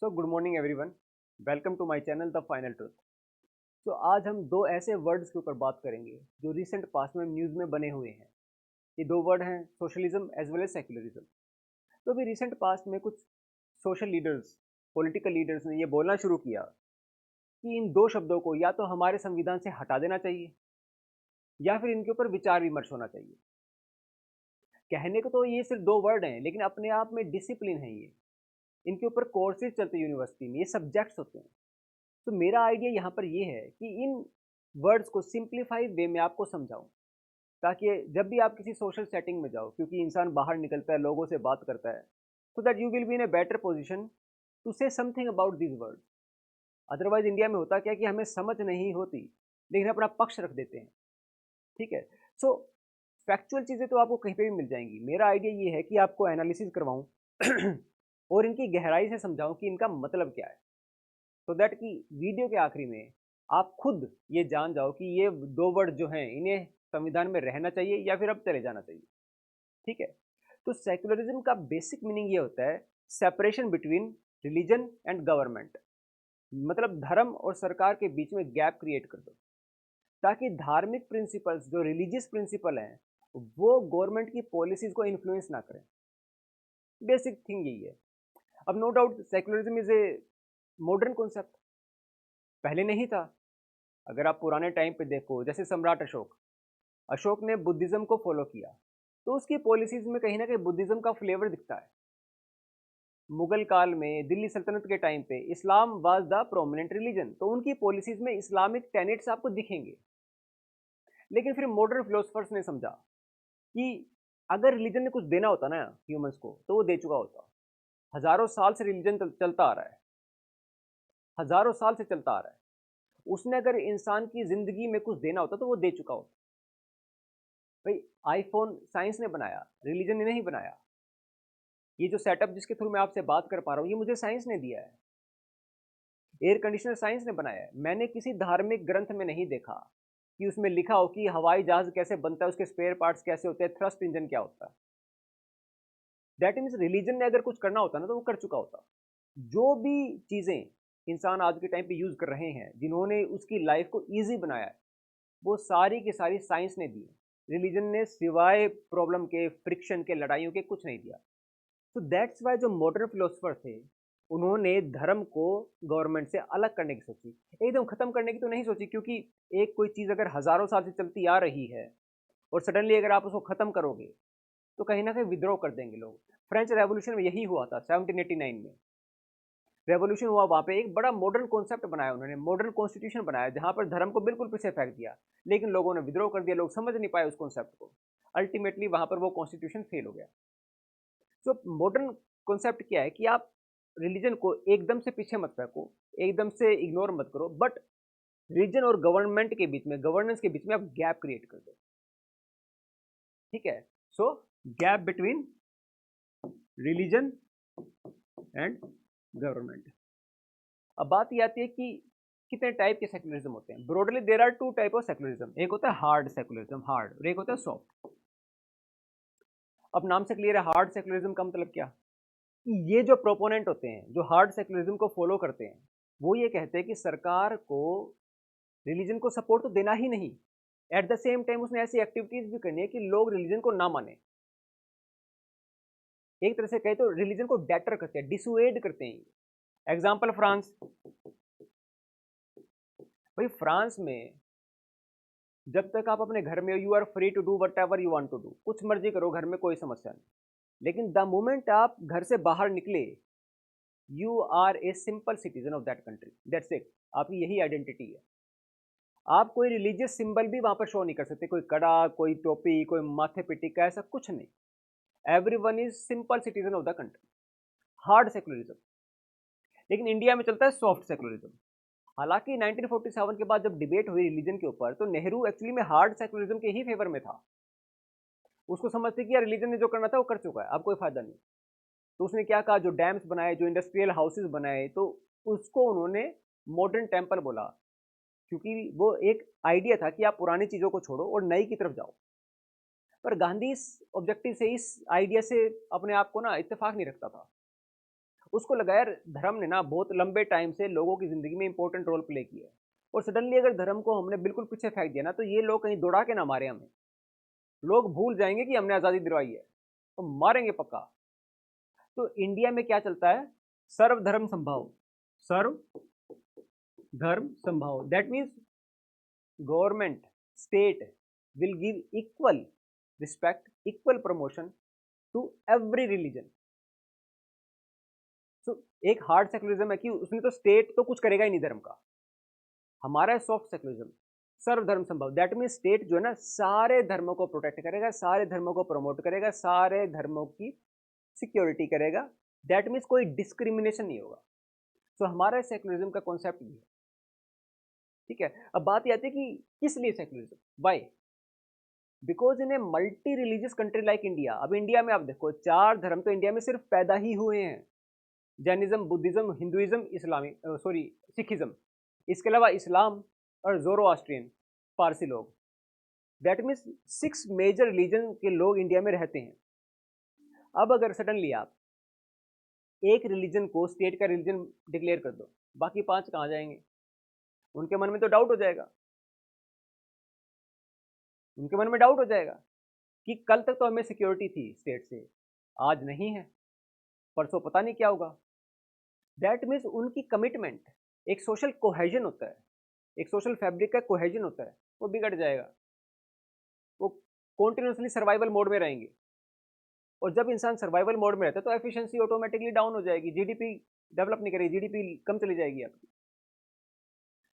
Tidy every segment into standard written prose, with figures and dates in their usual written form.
So good morning everyone. Welcome to my channel the final truth. So आज हम दो ऐसे वर्ड्स के ऊपर बात करेंगे जो रिसेंट पास्ट में न्यूज़ में बने हुए हैं। ये दो वर्ड हैं socialism as well as secularism. तो अभी रिसेंट पास्ट में कुछ सोशल लीडर्स, पॉलिटिकल लीडर्स ने ये बोलना शुरू किया कि इन दो शब्दों को या तो हमारे संविधान से हटा देना चाहिए या फिर इनके ऊपर विचार विमर्श होना चाहिए। कहने को तो ये सिर्फ दो वर्ड हैं, लेकिन अपने आप में डिसिप्लिन है ये। इनके ऊपर कोर्सेज चलते हैं यूनिवर्सिटी में, ये सब्जेक्ट्स होते हैं। तो मेरा आइडिया यहाँ पर ये है कि इन वर्ड्स को सिंप्लीफाइड वे में आपको समझाऊं, ताकि जब भी आप किसी सोशल सेटिंग में जाओ, क्योंकि इंसान बाहर निकलता है, लोगों से बात करता है, so that you will be in a better position to say something about this word. Otherwise India में होता क्या है कि हमें समझ नहीं होती, लेकिन अपना पक्ष रख देते हैं। ठीक है। सो फैक्चुअल चीज़ें तो आपको कहीं पे भी मिल जाएंगी। मेरा आइडिया ये है कि आपको एनालिसिस करवाऊं और इनकी गहराई से समझाऊं कि इनका मतलब क्या है, तो दैट कि वीडियो के आखिरी में आप खुद ये जान जाओ कि ये दो वर्ड जो हैं इन्हें संविधान में रहना चाहिए या फिर अब चले जाना चाहिए। ठीक है। तो सेक्युलरिज्म का बेसिक मीनिंग ये होता है separation between religion and government. मतलब धर्म और सरकार के बीच में गैप क्रिएट कर दो, ताकि धार्मिक प्रिंसिपल्स जो रिलीजियस प्रिंसिपल हैं वो गवर्नमेंट की पॉलिसीज को इन्फ्लुएंस ना करें। बेसिक थिंग यही है। अब no doubt secularism is a modern concept, पहले नहीं था। अगर आप पुराने टाइम पे देखो, जैसे सम्राट अशोक, अशोक ने बुद्धिज्म को फॉलो किया, तो उसकी पॉलिसीज में कहीं ना कहीं बुद्धिज्म का फ्लेवर दिखता है। मुगल काल में दिल्ली सल्तनत के टाइम पे इस्लाम वाज द प्रोमिनेंट रिलीजन, तो उनकी पॉलिसीज में इस्लामिक टेनेट्स आपको दिखेंगे। लेकिन फिर मॉडर्न फिलोसफर्स ने समझा कि अगर रिलीजन ने कुछ देना होता ना ह्यूमंस को, तो वो दे चुका होता। हजारों साल से रिलीजन चलता आ रहा है, हजारों साल से चलता आ रहा है। उसने अगर इंसान की जिंदगी में कुछ देना होता तो वो दे चुका होता। भाई, आईफोन साइंस ने बनाया, रिलीजन ने नहीं बनाया। ये जो सेटअप जिसके थ्रू मैं आपसे बात कर पा रहा हूँ, ये मुझे साइंस ने दिया है। एयर कंडीशनर साइंस ने बनाया है। मैंने किसी धार्मिक ग्रंथ में नहीं देखा कि उसमें लिखा हो कि हवाई जहाज कैसे बनता है, उसके स्पेयर पार्ट्स कैसे होते हैं, थ्रस्ट इंजन क्या होता है। दैट मीन्स रिलीजन ने अगर कुछ करना होता ना तो वो कर चुका होता। जो भी चीज़ें इंसान आज के टाइम पे यूज़ कर रहे हैं, जिन्होंने उसकी लाइफ को ईजी बनाया है, वो सारी की सारी साइंस ने दी। रिलीजन ने सिवाय प्रॉब्लम के, फ्रिक्शन के, लड़ाइयों के कुछ नहीं दिया। तो दैट्स वाई जो मॉडर्न फिलोसफर थे, उन्होंने धर्म को गवर्नमेंट से अलग करने की सोची। एकदम खत्म करने की तो नहीं सोची, क्योंकि एक कोई चीज़ अगर हजारों साल से चलती आ रही है और सडनली अगर आप उसको खत्म करोगे तो कहीं ना कहीं विद्रोह कर देंगे लोग। फ्रेंच रेवोल्यूशन में यही हुआ था 1789 में। रेवोल्यूशन हुआ, वहाँ पे एक बड़ा मॉडर्न कॉन्सेप्ट बनाया उन्होंने, मॉडर्न कॉन्स्टिट्यूशन बनाया जहाँ पर धर्म को बिल्कुल पीछे फेंक दिया। लेकिन लोगों ने विद्रोह कर दिया, लोग समझ नहीं पाए उस कॉन्सेप्ट को। अल्टीमेटली वहाँ पर वो कॉन्स्टिट्यूशन फेल हो गया। सो मॉडर्न कॉन्सेप्ट क्या है कि आप रिलीजन को एकदम से पीछे मत फेंको, एकदम से इग्नोर मत करो, बट रिलीजन और गवर्नमेंट के बीच में, गवर्नेंस के बीच में आप गैप क्रिएट कर दो। ठीक है। So gap between religion and government. अब बात ये आती है कि कितने टाइप के सेक्युलरिज्म होते हैं। Broadly there are two type of secularism. एक होता है हार्ड सेक्युलरिज्म, हार्ड, और एक होता है सॉफ्ट। अब नाम से क्लियर है, हार्ड सेक्युलरिज्म का मतलब क्या कि ये जो प्रोपोनेंट होते हैं, जो हार्ड सेक्युलरिज्म को फॉलो करते हैं, वो ये कहते हैं कि सरकार को रिलीजन को सपोर्ट तो देना ही नहीं, एट द सेम टाइम उसने ऐसी एक्टिविटीज भी करनी है कि लोग रिलीजन को ना माने। एक तरह से कहे तो रिलीजन को डेटर करते हैं, डिसुएड करते हैं। Example France. भाई फ्रांस में जब तक आप अपने घर में, you are free to do whatever you want to do, कुछ मर्जी करो घर में, कोई समस्या नहीं। लेकिन द मोमेंट आप घर से बाहर निकले, you are a simple citizen of that country, that's it. आपकी यही आइडेंटिटी है। आप कोई रिलीजियस सिंबल भी वहां पर शो नहीं कर सकते, कोई कड़ा, कोई टोपी, कोई माथे पे टिक्का, ऐसा कुछ नहीं। Every one is simple citizen of the country. Hard secularism. लेकिन इंडिया में चलता है सॉफ्ट सेकुलरिज्म। हालांकि 1947 के बाद जब डिबेट हुई रिलीजन के ऊपर, तो नेहरू एक्चुअली में हार्ड सेकुलरिज्म के ही फेवर में था। उसको समझते कि यार रिलीजन ने जो करना था वो कर चुका है, अब कोई फायदा नहीं। तो उसने क्या कहा, जो डैम्स बनाए, जो इंडस्ट्रियल हाउसेज बनाए, तो उसको उन्होंने मॉडर्न टेम्पल बोला, क्योंकि वो एक आइडिया था कि आप पुरानी चीज़ों को छोड़ो और नई की तरफ जाओ। पर गांधी इस ऑब्जेक्टिव से, इस आइडिया से अपने आप को ना इत्तेफाक नहीं रखता था। उसको लगा यार धर्म ने ना बहुत लंबे टाइम से लोगों की ज़िंदगी में इंपॉर्टेंट रोल प्ले किया है, और सडनली अगर धर्म को हमने बिल्कुल पीछे फेंक दिया ना, तो ये लोग कहीं दौड़ा के ना मारे हमें। लोग भूल जाएंगे कि हमने आज़ादी दिलवाई है, तो मारेंगे पक्का। तो इंडिया में क्या चलता है? सर्वधर्म संभाव। सर्व धर्म संभाव, that means government, state will give equal respect, equal promotion to every religion. So एक हार्ड सेकुलरिज्म है कि उसने तो स्टेट तो कुछ करेगा ही नहीं धर्म का। हमारा है सॉफ्ट सेकुलरिज्म, सर्वधर्म संभव, दैट मीन्स स्टेट जो है ना सारे धर्मों को प्रोटेक्ट करेगा, सारे धर्मों को प्रमोट करेगा, सारे धर्मों की सिक्योरिटी करेगा। दैट मीन्स कोई डिस्क्रिमिनेशन नहीं होगा। तो हमारा सेकुलरिज्म का कॉन्सेप्ट ये है। ठीक है, अब बात ये आती है कि किस लिए secularism, why? Because in a multi religious country like India, अब इंडिया में आप देखो 4 धर्म तो इंडिया में सिर्फ पैदा ही हुए हैं, जैनिज्म, बुद्धिज्म, हिंदुइज्म, इस्लामी सॉरी सिखिज्म, इसके अलावा इस्लाम और जोरोआस्ट्रियन, पारसी लोग। दैट मीन्स 6 मेजर रिलीजन के लोग इंडिया में रहते हैं। अब अगर सडनली आप एक रिलीजन को स्टेट का रिलीजन डिक्लेयर कर दो, बाकी 5 कहाँ जाएंगे? उनके मन में तो डाउट हो जाएगा, उनके मन में डाउट हो जाएगा कि कल तक तो हमें सिक्योरिटी थी स्टेट से, आज नहीं है, परसों पता नहीं क्या होगा। दैट मीन्स उनकी कमिटमेंट, एक सोशल कोहेजन होता है, एक सोशल फैब्रिक का कोहेजन होता है, वो बिगड़ जाएगा। वो कॉन्टिन्यूसली सर्वाइवल मोड में रहेंगे, और जब इंसान सर्वाइवल मोड में रहता है तो एफिशिएंसी ऑटोमेटिकली डाउन हो जाएगी, जीडीपी डेवलप नहीं करेगी, जीडीपी कम चली जाएगी आपकी।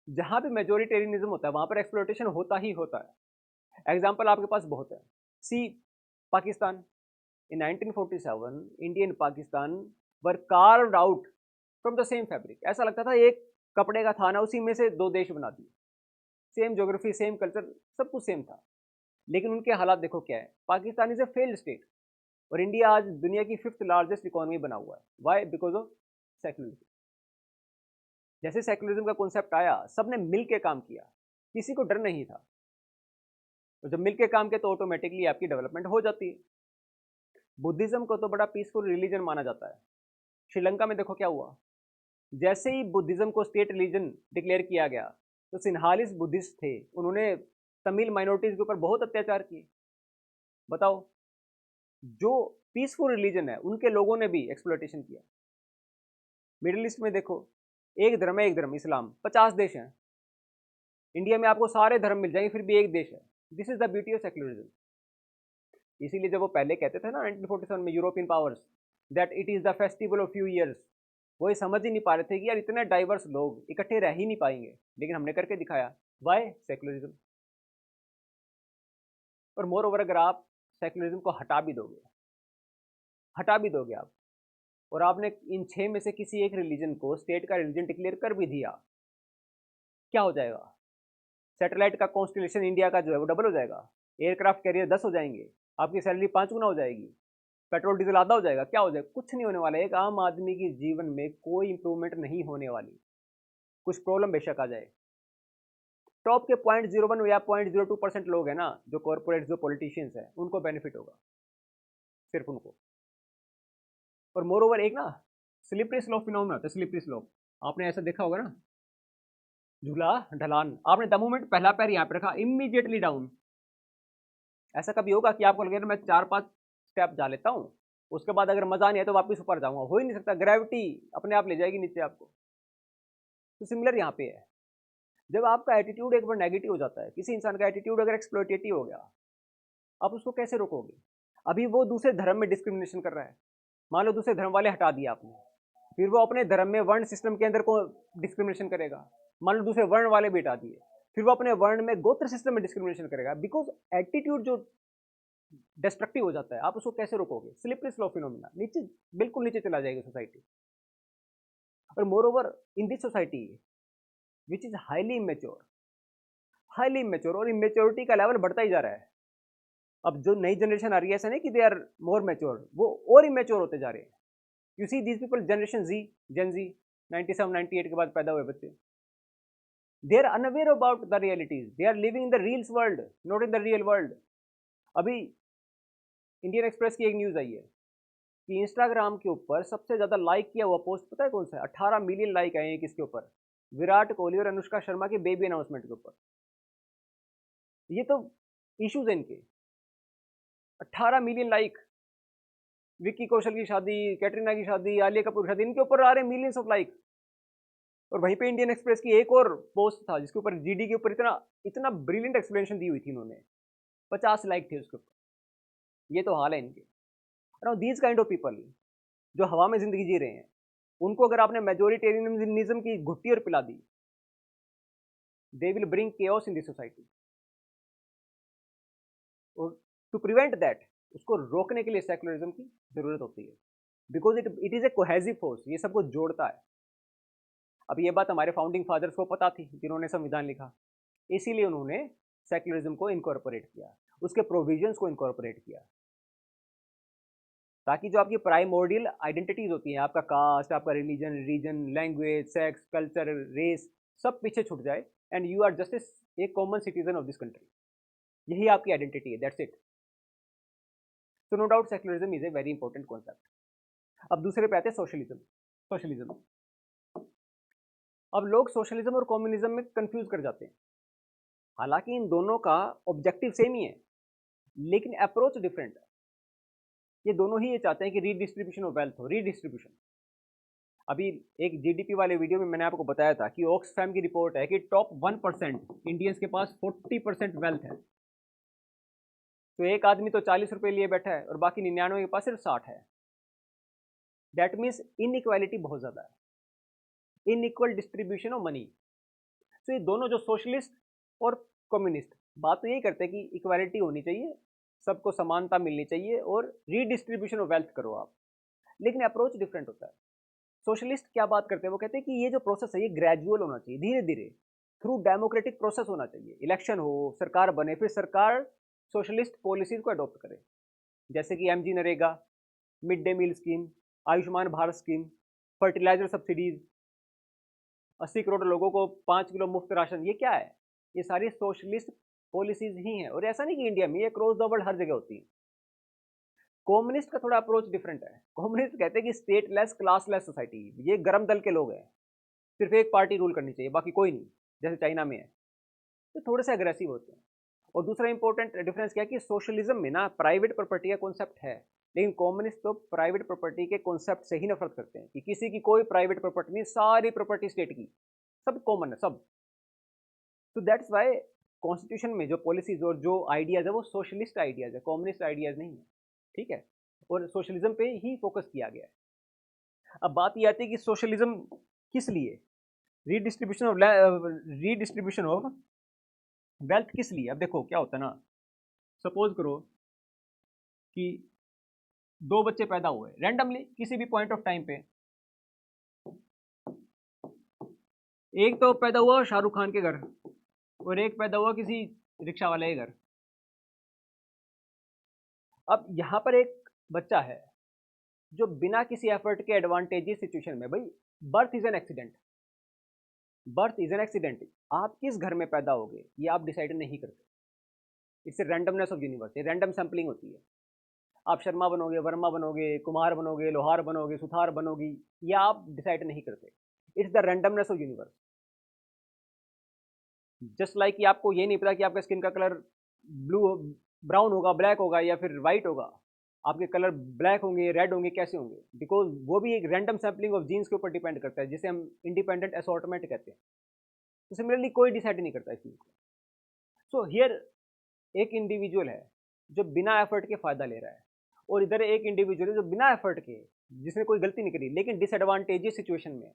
जहां भी मेजोरिटेरियनिज्म होता है वहां पर एक्सप्लॉयटेशन होता ही होता है। एग्जाम्पल आपके पास बहुत है। सी पाकिस्तान, इन 1947 India and Pakistan were carved out from the same fabric. ऐसा लगता था एक कपड़े का थाना, उसी में से 2 देश बना दिए, सेम ज्योग्राफी, सेम कल्चर, सब कुछ सेम था। लेकिन उनके हालात देखो क्या है। Pakistan is a failed state, और इंडिया आज दुनिया की 5th लार्जेस्ट इकोनॉमी बना हुआ है। वाई? Because of secularism. जैसे सेकुलरिज्म का कॉन्सेप्ट आया, सबने मिल के काम किया, किसी को डर नहीं था, तो जब मिल के काम किया तो ऑटोमेटिकली आपकी डेवलपमेंट हो जाती है। बुद्धिज्म को तो बड़ा पीसफुल रिलीजन माना जाता है। श्रीलंका में देखो क्या हुआ, जैसे ही बुद्धिज्म को स्टेट रिलीजन डिक्लेयर किया गया, तो सिन्हालिस बुद्धिस्ट थे, उन्होंने तमिल माइनॉरिटीज के ऊपर बहुत अत्याचार किए। बताओ, जो पीसफुल रिलीजन है उनके लोगों ने भी एक्सप्लॉयटेशन किया। मिडिल ईस्ट में देखो, एक धर्म है, एक धर्म इस्लाम, 50 देश हैं। इंडिया में आपको सारे धर्म मिल जाएंगे, फिर भी एक देश है। This is the beauty of secularism. इसीलिए जब वो पहले कहते थे ना 1947 में, European powers, that it is the festival of few years, वो ये समझ ही नहीं पा रहे थे कि यार इतने डाइवर्स लोग इकट्ठे रह ही नहीं पाएंगे, लेकिन हमने करके दिखाया। वाई? सेक्युलरिज्म। और मोर ओवर, अगर आप सेक्युलरिज्म को हटा भी दोगे आप, और आपने इन 6 में से किसी एक रिलीजन को स्टेट का रिलीजन डिक्लेयर कर भी दिया, क्या हो जाएगा? सैटेलाइट का कॉन्स्टिलेशन इंडिया का जो है वो डबल हो जाएगा, एयरक्राफ्ट कैरियर 10 हो जाएंगे, आपकी सैलरी 5 गुना हो जाएगी, पेट्रोल डीजल आधा हो जाएगा। क्या हो जाएगा? कुछ नहीं होने वाला है। एक आम आदमी की जीवन में कोई इंप्रूवमेंट नहीं होने वाली। कुछ प्रॉब्लम बेशक आ जाए, टॉप के 0.01 या 0.02% लोग हैं ना, जो कॉर्पोरेट, जो पॉलिटिशियंस हैं, उनको बेनिफिट होगा, सिर्फ उनको। और मोर ओवर एक ना स्लिपरी स्लोप फिनोमेना होता है। स्लिपरी स्लोप आपने ऐसा देखा होगा ना, झूला ढलान, आपने द मोमेंट पहला पैर यहाँ पे रखा, इमीडिएटली डाउन। ऐसा कभी होगा कि आपको लगे मैं 4-5 स्टेप जा लेता हूँ, उसके बाद अगर मजा नहीं है तो वापस ऊपर जाऊंगा? हो ही नहीं सकता, ग्रेविटी अपने आप ले जाएगी नीचे आपको। तो सिमिलर यहाँ पे है। जब आपका एटीट्यूड एक बार नेगेटिव हो जाता है, किसी इंसान का एटीट्यूड अगर एक्सप्लॉयटेटिव हो गया, आप उसको कैसे रोकोगे? अभी वो दूसरे धर्म में डिस्क्रिमिनेशन कर रहा है, मान लो दूसरे धर्म वाले हटा दिया आपने, फिर वो अपने धर्म में वर्ण सिस्टम के अंदर को डिस्क्रिमिनेशन करेगा। मान लो दूसरे वर्ण वाले भी हटा दिए, फिर वो अपने वर्ण में गोत्र सिस्टम में डिस्क्रिमिनेशन करेगा। बिकॉज एटीट्यूड जो डिस्ट्रक्टिव हो जाता है, आप उसको कैसे रोकोगे? स्लिपरी स्लोप फिनोमेना, नीचे, बिल्कुल नीचे चला जाएगा सोसाइटी। और more over in this society which is highly immature, और इमेच्योरिटी का लेवल बढ़ता ही जा रहा है। अब जो नई जनरेशन आ रही है, ऐसा नहीं कि दे आर मोर मैच्योर, वो और इमेच्योर होते जा रहे हैं। You see these people, generation Z, gen Z, 97 98 के बाद पैदा हुए बच्चे, they are unaware about the realities, they are living in the reels world, not in the real world. अभी इंडियन एक्सप्रेस की एक न्यूज आई है, कि इंस्टाग्राम के ऊपर सबसे ज़्यादा लाइक किया हुआ पोस्ट पता है कौन सा है? 18 मिलियन लाइक आए हैं किसके ऊपर? विराट कोहली और अनुष्का शर्मा के बेबी अनाउंसमेंट के ऊपर। ये तो इश्यूज हैं इनके। 18 मिलियन लाइक, विक्की कौशल की शादी, कैटरीना की शादी, आलिया कपूर की शादी, इनके ऊपर आ रहे हैं मिलियंस ऑफ लाइक। और वहीं पे इंडियन एक्सप्रेस की एक और पोस्ट था जिसके ऊपर जीडी के ऊपर इतना इतना ब्रिलियंट एक्सप्लेनेशन दी हुई थी इन्होंने, 50 लाइक थे उसके ऊपर। ये तो हाल है इनके। Now these kind of people जो हवा में जिंदगी जी रहे हैं, उनको अगर आपने मेजोरिटेरियनिज्म की घुट्टी और पिला दी, they will bring chaos in this society. और टू प्रिवेंट दैट, उसको रोकने के लिए सेकुलरिज्म की जरूरत होती है, because it is a cohesive force, ये सबको जोड़ता है। अब ये बात हमारे फाउंडिंग फादर्स को पता थी जिन्होंने संविधान लिखा, इसीलिए उन्होंने सेकुलरिज्म को इनकॉर्पोरेट किया, उसके प्रोविजंस को इनकॉर्पोरेट किया, ताकि जो आपकी प्राइमोर्डियल आइडेंटिटीज होती हैं, आपका कास्ट, आपका religion, region, language, sex, culture, race, सब पीछे छूट जाए and you are just a common citizen of this country. यही आपकी आइडेंटिटी है, that's it. So no doubt secularism is a very important concept. अब दूसरे पे आते हैं सोशलिज्म। सोशलिज्म, अब लोग सोशलिज्म और कम्युनिज्म में कंफ्यूज कर जाते हैं। हालांकि इन दोनों का ऑब्जेक्टिव सेम ही है, लेकिन अप्रोच डिफरेंट है। ये दोनों ही ये चाहते हैं कि रीडिस्ट्रीब्यूशन ऑफ वेल्थ हो, रीडिस्ट्रीब्यूशन। अभी एक जीडीपी वाले वीडियो में मैंने आपको बताया था कि ऑक्सफैम की रिपोर्ट है कि टॉप 1% इंडियंस के पास 40% वेल्थ है। तो एक आदमी तो 40 रुपए लिए बैठा है और बाकी 99 के पास सिर्फ 60 है। दैट मीन्स इनइक्वालिटी बहुत ज़्यादा है, इनइक्वल डिस्ट्रीब्यूशन ऑफ मनी। तो ये दोनों जो सोशलिस्ट और कम्युनिस्ट बात तो यही करते हैं कि इक्वालिटी होनी चाहिए, सबको समानता मिलनी चाहिए और रीडिस्ट्रीब्यूशन ऑफ वेल्थ करो आप, लेकिन अप्रोच डिफरेंट होता है। सोशलिस्ट क्या बात करते हैं, वो कहते हैं कि ये जो प्रोसेस है ये ग्रेजुअल होना चाहिए, धीरे धीरे थ्रू डेमोक्रेटिक प्रोसेस होना चाहिए, इलेक्शन हो, सरकार बने, फिर सरकार सोशलिस्ट पॉलिसीज को अडॉप्ट करे, जैसे कि MG NREGA, mid day meal scheme, Ayushman Bharat scheme, fertiliser subsidies, 80 crore लोगों को 5 किलो मुफ्त राशन। ये क्या है? ये सारी सोशलिस्ट पॉलिसीज ही हैं। और ऐसा नहीं कि इंडिया में, ये क्रॉस द वर्ल्ड हर जगह होती है। कम्युनिस्ट का थोड़ा अप्रोच डिफरेंट है। कम्युनिस्ट कहते हैं कि स्टेटलेस क्लासलेस सोसाइटी, ये गर्म दल के लोग हैं, सिर्फ एक पार्टी रूल करनी चाहिए, बाकी कोई नहीं, जैसे चाइना में है। तो थोड़े से अग्रेसिव होते हैं। और दूसरा इंपॉर्टेंट डिफरेंस क्या है कि सोशलिज्म में ना प्राइवेट प्रॉपर्टी का कॉन्सेप्ट है, लेकिन कम्युनिस्ट तो प्राइवेट प्रॉपर्टी के कॉन्सेप्ट से ही नफरत करते हैं कि किसी की कोई प्राइवेट प्रॉपर्टी नहीं, सारी प्रॉपर्टी स्टेट की, सब कॉमन है सब। तो दैट्स वाई कॉन्स्टिट्यूशन में जो पॉलिसीज और जो आइडियाज है वो सोशलिस्ट आइडियाज है, कम्युनिस्ट आइडियाज नहीं है। ठीक है, और सोशलिज्म पे ही फोकस किया गया है। अब बात ये आती है कि सोशलिज्म किस लिए, रीडिस्ट्रीब्यूशन ऑफ वेल्थ किस लिए। अब देखो क्या होता है ना, सपोज करो कि दो बच्चे पैदा हुए रैंडमली किसी भी पॉइंट ऑफ टाइम पे। एक तो पैदा हुआ शाहरुख खान के घर और एक पैदा हुआ किसी रिक्शा वाले के घर। अब यहां पर एक बच्चा है जो बिना किसी एफर्ट के एडवांटेजियस सिचुएशन में, भाई birth is an accident, birth is an accident, आप किस घर में पैदा होगे ये आप डिसाइड नहीं करते। इससे randomness of universe, random sampling होती है। आप शर्मा बनोगे, वर्मा बनोगे, कुमार बनोगे, लोहार बनोगे, सुथार बनोगी, ये आप डिसाइड नहीं करते। It's the randomness of universe. Just like कि आपको ये नहीं पता कि आपका स्किन का कलर ब्लू ब्राउन होगा, ब्लैक होगा या फिर वाइट होगा, आपके कलर ब्लैक होंगे, रेड होंगे, कैसे होंगे, बिकॉज वो भी एक रैंडम सैम्पलिंग ऑफ जीन्स के ऊपर डिपेंड करता है, जिसे हम इंडिपेंडेंट असॉर्टमेंट कहते हैं। तो सिमिलरली कोई डिसाइड नहीं करता इस चीज़ को। सो हियर एक इंडिविजुअल है जो बिना एफर्ट के फायदा ले रहा है, और इधर एक इंडिविजुअल है जो बिना एफर्ट के, जिसने कोई गलती नहीं करी लेकिन डिसएडवांटेजियस सिचुएशन में है।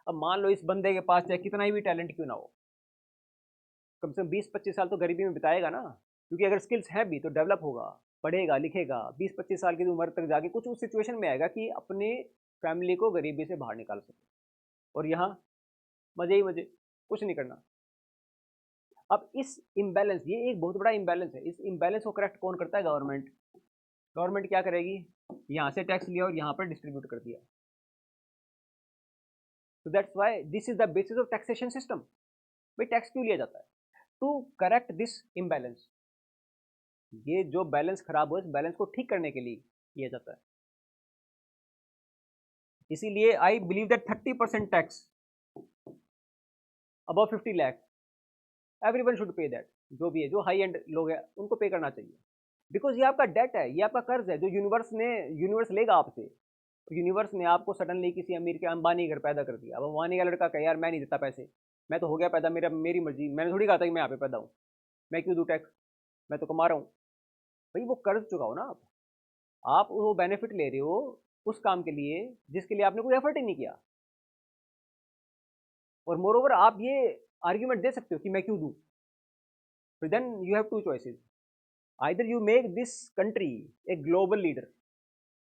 अब मान लो इस बंदे के पास चाहे कितना ही भी टैलेंट क्यों ना हो, कम से कम 20-25 साल तो गरीबी में बिताएगा ना, क्योंकि अगर स्किल्स है भी तो डेवलप होगा, पढ़ेगा लिखेगा, 20-25 साल की उम्र तक जाके कुछ उस सिचुएशन में आएगा कि अपने फैमिली को गरीबी से बाहर निकाल सके। और यहाँ मजे ही मजे, कुछ नहीं करना। अब इस इम्बैलेंस, ये एक बहुत बड़ा इम्बैलेंस है, इस इम्बैलेंस को करेक्ट कौन करता है? गवर्नमेंट। गवर्नमेंट क्या करेगी, यहाँ से टैक्स लिया और यहाँ पर डिस्ट्रीब्यूट कर दिया। तो that's why this is the basis of taxation system. भाई टैक्स क्यों लिया जाता है? टू करेक्ट दिस इम्बैलेंस, ये जो बैलेंस खराब हो इस बैलेंस को ठीक करने के लिए किया जाता है। इसीलिए I believe that 30% tax above 50 lakh everyone should pay that. जो भी है, जो हाई एंड लोग हैं उनको पे करना चाहिए, बिकॉज ये आपका डेट है, ये आपका कर्ज है जो यूनिवर्स लेगा आपसे। तो यूनिवर्स ने आपको सडनली किसी अमीर के अंबानी घर पैदा कर दिया। अब अंबानी का लड़का कहे यार मैं नहीं देता पैसे, मैं तो हो गया पैदा, मेरी मर्जी, मैंने थोड़ी कहा था कि मैं यहाँ पे पैदा हूँ, मैं क्यों दूँ टैक्स, मैं तो कमा रहा हूँ। भाई वो कर्ज चुकाओ ना। आप वो बेनिफिट ले रहे हो उस काम के लिए जिसके लिए आपने कोई एफर्ट ही नहीं किया। और मोर ओवर आप ये आर्ग्यूमेंट दे सकते हो कि मैं क्यों दूँ। तो then you have two choices, either you make this country a global leader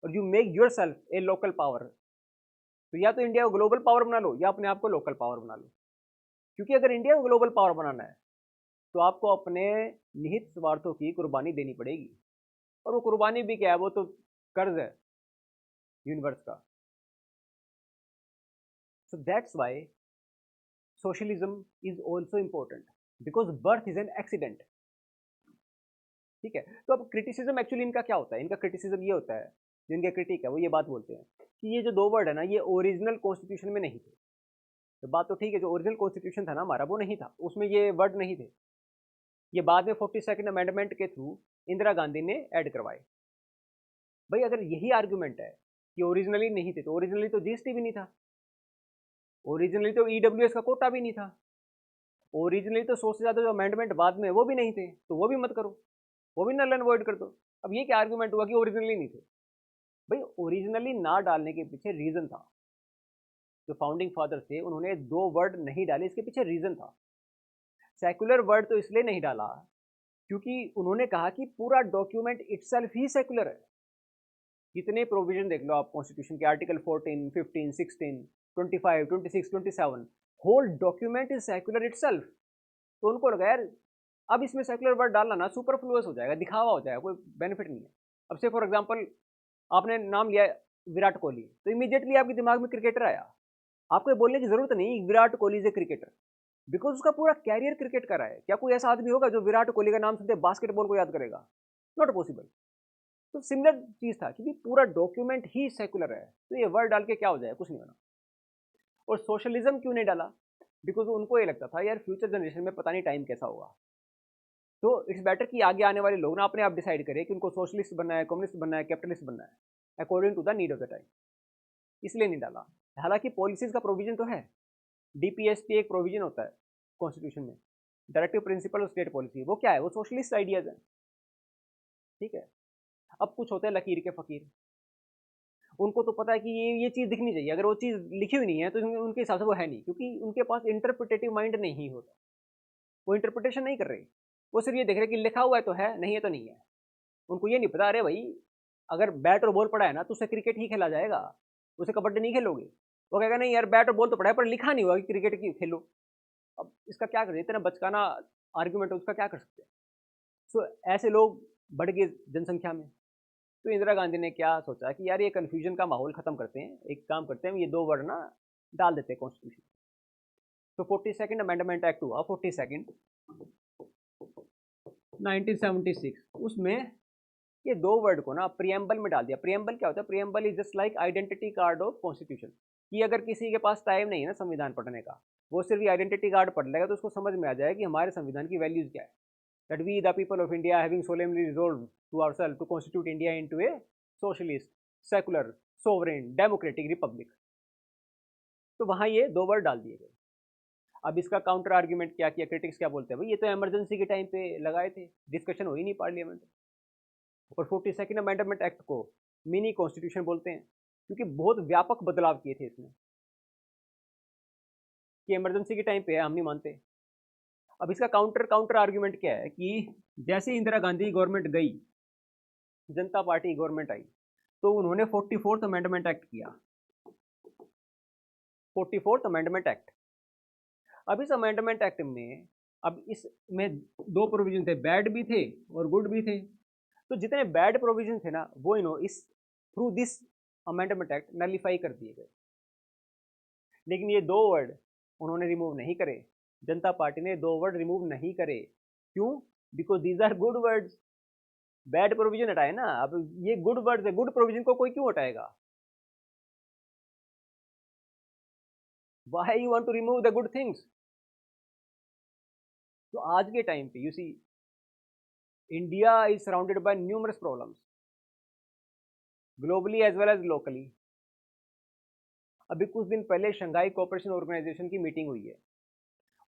और you make yourself a local power. तो या तो इंडिया को ग्लोबल पावर बना लो या अपने आप को लोकल पावर बना लो। क्योंकि अगर इंडिया को ग्लोबल पावर बनाना है तो आपको अपने निहित स्वार्थों की कुर्बानी देनी पड़ेगी। और वो कुर्बानी भी क्या है, वो तो कर्ज है यूनिवर्स का। So that's why socialism is also important, because birth is an accident. ठीक है, तो अब क्रिटिसिज्म एक्चुअली इनका क्या होता है, इनका क्रिटिसिज्म ये होता है, जिनके क्रिटिक है वो ये बात बोलते हैं कि ये जो दो वर्ड है ना, ये ओरिजिनल कॉन्स्टिट्यूशन में नहीं थे। तो बात तो ठीक है, जो ओरिजिनल कॉन्स्टिट्यूशन था ना हमारा, वो नहीं था, उसमें ये वर्ड नहीं थे। ये बाद में 42nd अमेंडमेंट के थ्रू इंदिरा गांधी ने ऐड करवाए। भाई अगर यही आर्गुमेंट है कि ओरिजिनली नहीं थे, तो ओरिजिनली तो जीएसटी भी नहीं था, ओरिजिनली तो ईडब्ल्यूएस का कोटा भी नहीं था, ओरिजिनली तो 100 से ज़्यादा जो अमेंडमेंट बाद में वो भी नहीं थे, तो वो भी मत करो, वो भी नल एंड वॉइड कर दो। अब ये क्या आर्गुमेंट हुआ कि ओरिजिनली नहीं थे। भाई ओरिजिनली ना डालने के पीछे रीजन था, जो फाउंडिंग फादर थे उन्होंने दो वर्ड नहीं डाले, इसके पीछे रीजन था। सेकुलर वर्ड तो इसलिए नहीं डाला क्योंकि उन्होंने कहा कि पूरा डॉक्यूमेंट इटसेल्फ ही सेकुलर है। कितने प्रोविजन देख लो आप कॉन्स्टिट्यूशन के, article 14, 15, 16, 25, 26, 27, whole document is secular itself. तो उनको लगा यार अब इसमें सेकुलर वर्ड डालना ना सुपरफ्लुअस हो जाएगा, दिखावा हो जाएगा, कोई बेनिफिट नहीं है। अब से फॉर एग्जांपल आपने नाम लिया विराट कोहली, तो इमीडिएटली आपके दिमाग में क्रिकेटर आया, आपको ये बोलने की जरूरत नहीं Virat Kohli is a cricketer, because उसका पूरा कैरियर क्रिकेट का रहा है। क्या कोई ऐसा आदमी होगा जो विराट कोहली का नाम सुनते बास्केटबॉल को याद करेगा? Not possible. तो सिमिलर चीज था कि भी पूरा डॉक्यूमेंट ही सेकुलर है, तो ये वर्ड डाल के क्या हो जाए, कुछ नहीं होना। और सोशलिज्म क्यों नहीं डाला? बिकॉज उनको ये लगता था यार फ्यूचर जनरेशन में पता नहीं टाइम कैसा होगा, तो इट्स बेटर कि आगे आने वाले लोग ना अपने आप डिसाइड करें कि उनको सोशलिस्ट बनना है, कम्युनिस्ट बनना है, कैपिटलिस्ट बनना है, according to the need of the time. इसलिए नहीं डाला। हालांकि पॉलिसीज का प्रोविजन तो है, डीपीएसपी एक प्रोविजन होता है कॉन्स्टिट्यूशन में, directive principle of state policy. वो क्या है? वो सोशलिस्ट आइडियाज हैं। ठीक है, अब कुछ होते हैं लकीर के फकीर, उनको तो पता है कि ये चीज़ दिखनी चाहिए, अगर वो चीज़ लिखी हुई नहीं है तो उनके हिसाब से वो है नहीं, क्योंकि उनके पास इंटरप्रिटेटिव माइंड नहीं होता, वो इंटरप्रिटेशन नहीं कर रहे, वो सिर्फ ये देख रहे कि लिखा हुआ है तो है, नहीं है तो नहीं है। उनको ये नहीं पता अरे भाई अगर बैट और बॉल पड़ा है ना तो उससे क्रिकेट ही खेला जाएगा, उसे कबड्डी नहीं खेलोगे। वो कहेगा नहीं यार बैट और बॉल तो पड़ा है पर लिखा नहीं हुआ कि क्रिकेट की खेलो। अब इसका क्या करें, इतना बचकाना आर्ग्यूमेंट है, उसका क्या कर सकते हैं। सो ऐसे लोग बढ़ गए जनसंख्या में। तो इंदिरा गांधी ने क्या सोचा कि यार ये कन्फ्यूजन का माहौल खत्म करते हैं, एक काम करते हैं, ये दो वर्ड ना डाल देते हैं कॉन्स्टिट्यूशन। तो 42nd अमेंडमेंट एक्ट हुआ 42nd 1976, उसमें ये दो वर्ड को ना प्रियम्बल में डाल दिया। प्रियम्बल क्या होता है? Preamble is just like identity card of constitution, कि अगर किसी के पास टाइम नहीं है ना संविधान पढ़ने का, वो सिर्फ ये आइडेंटिटी कार्ड पढ़ लेगा तो उसको समझ में आ जाए कि हमारे संविधान की वैल्यूज क्या है। That we the people of India having solemnly resolved to ourselves to constitute India into a socialist secular sovereign democratic republic. तो वहां ये दो वर्ड डाल दिए गए। अब इसका काउंटर आर्ग्यूमेंट क्या किया, क्रिटिक्स क्या बोलते हैं, भाई ये तो इमरजेंसी के टाइम पे लगाए थे, डिस्कशन हो ही नहीं पार्लियामेंट। और 42nd अमेंडमेंट एक्ट को मिनी कॉन्स्टिट्यूशन बोलते हैं, क्योंकि बहुत व्यापक बदलाव किए थे इसमें, कि इमरजेंसी के टाइम पे है, हम नहीं मानते। अब इसका काउंटर आर्ग्यूमेंट क्या है कि जैसे इंदिरा गांधी गवर्नमेंट गई, जनता पार्टी गवर्नमेंट आई, तो उन्होंने 44th अमेंडमेंट एक्ट किया। 44th अमेंडमेंट एक्ट, अब इस अमेंडमेंट एक्ट में, अब इसमें दो प्रोविजन थे, बैड भी थे और गुड भी थे। तो जितने बैड प्रोविजन थे ना वो इस through this amendment act nullify कर दिए गए। लेकिन ये दो वर्ड उन्होंने रिमूव नहीं करे, जनता पार्टी ने दो वर्ड रिमूव नहीं करे। क्यों? Because these are good words. Bad provision हटाए ना, अब ये गुड वर्ड्स है, गुड प्रोविजन को कोई क्यों हटाएगा? Why you want to remove the good things? तो आज के टाइम पे you see India is surrounded by numerous problems globally as well as locally. अभी कुछ दिन पहले शंघाई कोऑपरेशन ऑर्गेनाइजेशन की मीटिंग हुई है।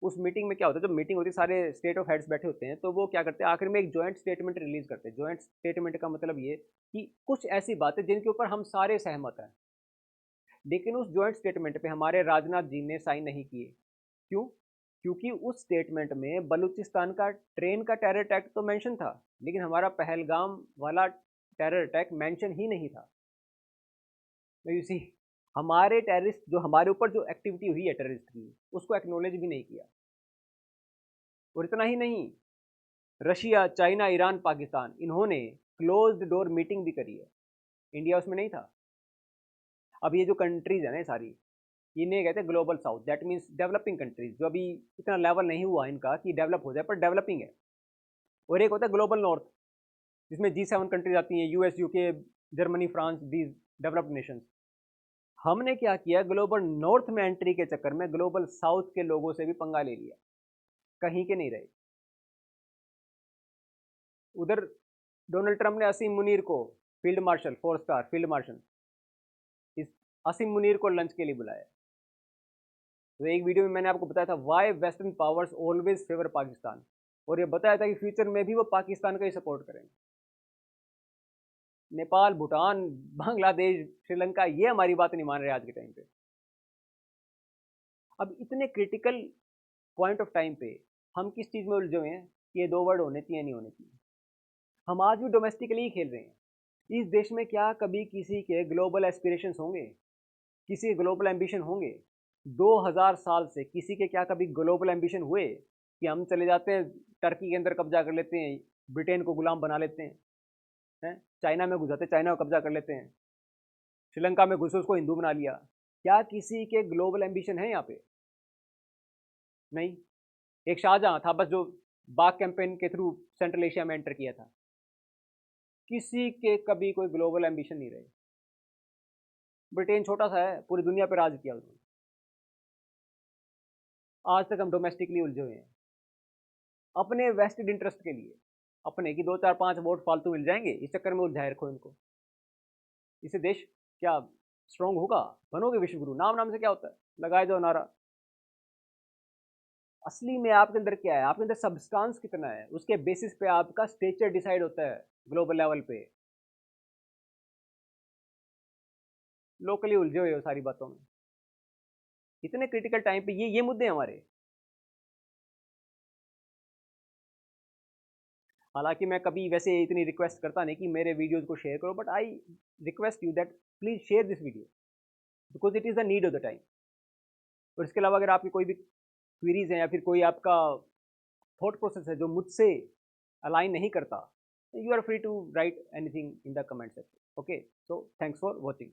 उस मीटिंग में क्या होता है, जब मीटिंग होती है सारे स्टेट ऑफ हेड्स बैठे होते हैं, तो वो क्या करते हैं आखिर में एक जॉइंट स्टेटमेंट रिलीज करते हैं। जॉइंट स्टेटमेंट का मतलब ये कि कुछ ऐसी बातें जिनके ऊपर हम सारे सहमत हैं, लेकिन उस जॉइंट स्टेटमेंट पे हमारे राजनाथ जी ने साइन नहीं किए। क्यों? क्योंकि उस स्टेटमेंट में बलूचिस्तान का ट्रेन का टेरर अटैक तो मेंशन था, लेकिन हमारा पहलगाम वाला टेरर अटैक मेंशन ही नहीं था। तो यू सी हमारे टेररिस्ट जो हमारे ऊपर जो एक्टिविटी हुई है टेररिस्ट की, उसको एक्नोलेज भी नहीं किया। और इतना ही नहीं, रशिया, चाइना, ईरान, पाकिस्तान, इन्होंने क्लोज्ड डोर मीटिंग भी करी है, इंडिया उसमें नहीं था। अब ये जो कंट्रीज है ना सारी, इन्हें कहते हैं global south, that means developing countries, जो अभी इतना लेवल नहीं हुआ इनका कि डेवलप हो जाए, पर डेवलपिंग है। और एक होता है ग्लोबल नॉर्थ, जिसमें G7 कंट्रीज आती हैं, US, UK, Germany, France, these developed Nations. हमने क्या किया, ग्लोबल नॉर्थ में एंट्री के चक्कर में ग्लोबल साउथ के लोगों से भी पंगा ले लिया, कहीं के नहीं रहे। उधर डोनाल्ड ट्रंप ने असीम मुनीर को, field marshal, 4 star field marshal, इस असीम मुनीर को लंच के लिए बुलाया। तो एक वीडियो में मैंने आपको बताया था why western powers always favour Pakistan, और ये बताया था कि फ्यूचर में भी वो पाकिस्तान का ही सपोर्ट करेंगे। नेपाल, भूटान, बांग्लादेश, श्रीलंका, ये हमारी बात नहीं मान रहे आज के टाइम पे। अब इतने क्रिटिकल पॉइंट ऑफ टाइम पे हम किस चीज़ में उलझे हुए हैं कि ये 2 वर्ड होने चाहिए नहीं होने चाहिए। हम आज भी डोमेस्टिकली ही खेल रहे हैं। इस देश में क्या कभी किसी के ग्लोबल एस्पिरेशंस होंगे, किसी के ग्लोबल एम्बिशन होंगे? 2000 साल से किसी के क्या कभी ग्लोबल एम्बिशन हुए कि हम चले जाते हैं टर्की के अंदर कब्जा कर लेते हैं, ब्रिटेन को गुलाम बना लेते हैं, चाइना में घुस जाते हैं, चाइना को कब्जा कर लेते हैं, श्रीलंका में घुसे उसको हिंदू बना लिया? क्या किसी के ग्लोबल एम्बिशन है यहाँ पे? नहीं। एक शाहजहां था बस, जो बाघ कैंपेन के थ्रू सेंट्रल एशिया में एंटर किया था। किसी के कभी कोई ग्लोबल एम्बिशन नहीं रहे। ब्रिटेन छोटा सा है, पूरी दुनिया पर राज किया उन्होंने। आज तक हम डोमेस्टिकली उलझे हुए हैं अपने वेस्टेड इंटरेस्ट के लिए, अपने की 2 4 5 वोट फालतू मिल जाएंगे, इस चक्कर में उलझाए रखो इनको। इससे देश क्या स्ट्रांग होगा? बनोगे विश्वगुरु, नाम नाम से क्या होता है, लगाए जाओ नारा। असली में आपके अंदर क्या है, आपके अंदर सब्सटेंस कितना है, उसके बेसिस पे आपका स्टेचर डिसाइड होता है ग्लोबल लेवल पे। लोकली उलझे हुए हो सारी बातों में, इतने क्रिटिकल टाइम पे ये मुद्दे हमारे। हालांकि मैं कभी वैसे इतनी रिक्वेस्ट करता नहीं कि मेरे वीडियोस को शेयर करो, but I request you that please share this video, because it is the need of the time. और इसके अलावा अगर आपकी कोई भी क्वीरीज हैं या फिर कोई आपका थॉट प्रोसेस है जो मुझसे अलाइन नहीं करता, you are free to write anything in the comment section. Okay, so thanks for watching.